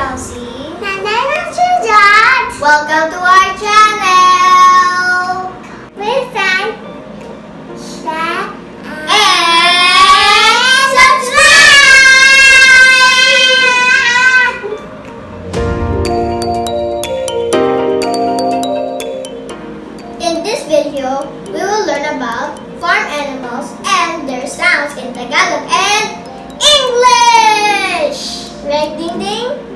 Chelsea. And I'm George. Welcome to our channel. Please like, share, And subscribe! In this video, we will learn about farm animals and their sounds in Tagalog and English! Right, Ding Ding?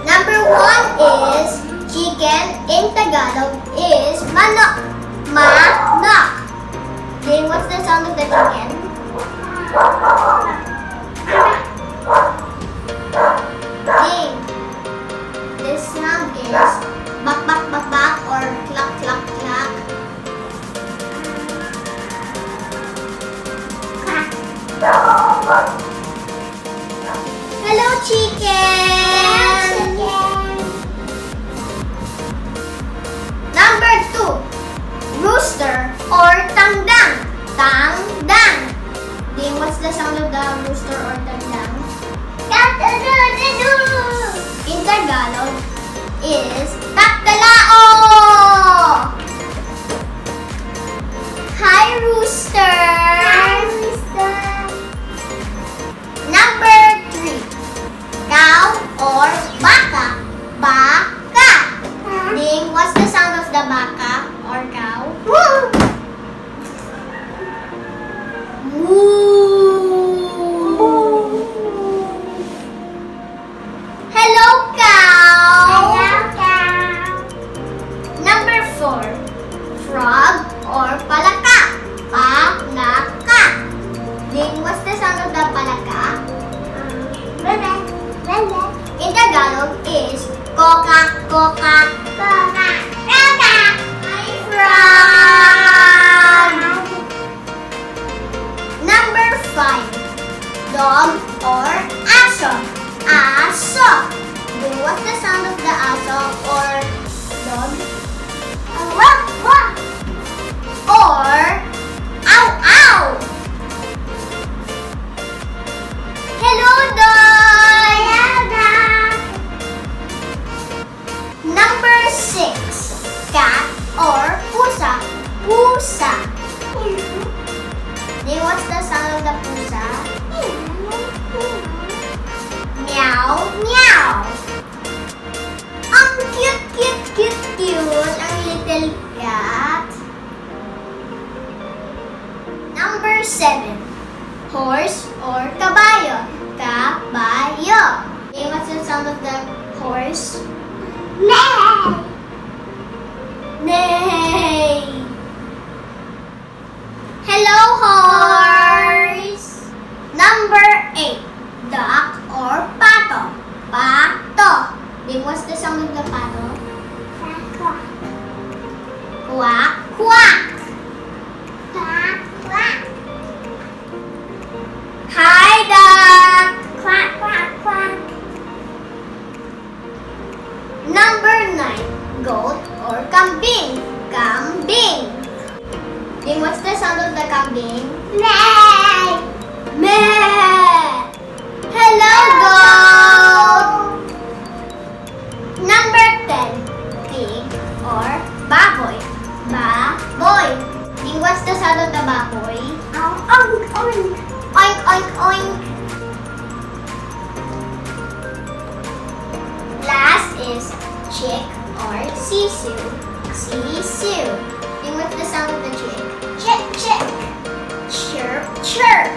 Number 1 is chicken. In Tagalog is manok. Manok. Ding, what's the sound of the chicken? Ding. This sound is bak bak bak bak or clack clack clack. Hello, chicken. Number 2, rooster or tangdang. Tangdang. Ding, what's the sound of the rooster or tangdang? In Tagalog is taktalao. Hi, rooster. Number 3, cow or baka. Baka. Ding, what's the sound of the baka or cow? Moo. Hello, cow. Number 4, frog or palaka. Palaka. Ding, what's the sound of the palaka? In Tagalog is koka, koka, koka, koka. Hi, frog. Number 5, dog or aso. Aso. Then what's the sound of the aso or dog? Or ow ow. Hello, dog. Number 6, cat or pusa. Pusa. Then what's the sound of the pusa? Meow, meow. Ang cute, cute, cute, cute. Ang little cat. Number 7, horse or kabayo. Kabayo. Then what's the sound of the horse? Neigh. Hello, horse. Number 8, duck or pato. Pato. Then what's the sound of the pato? Quack, quack. Hi, duck. Quack, quack, quack. Number 9, goat or kambing. Kambing. Then what's the sound of the kambing? Meh. Meh. Hello, goat. Number 10, pig or baboy. Baboy. Then what's the sound of the baboy? Oink, oink. Oink, oink, oink. Last is chick or sisu. Sisu. Then what's the sound of the chick? Chick, chick. Chirp, chirp.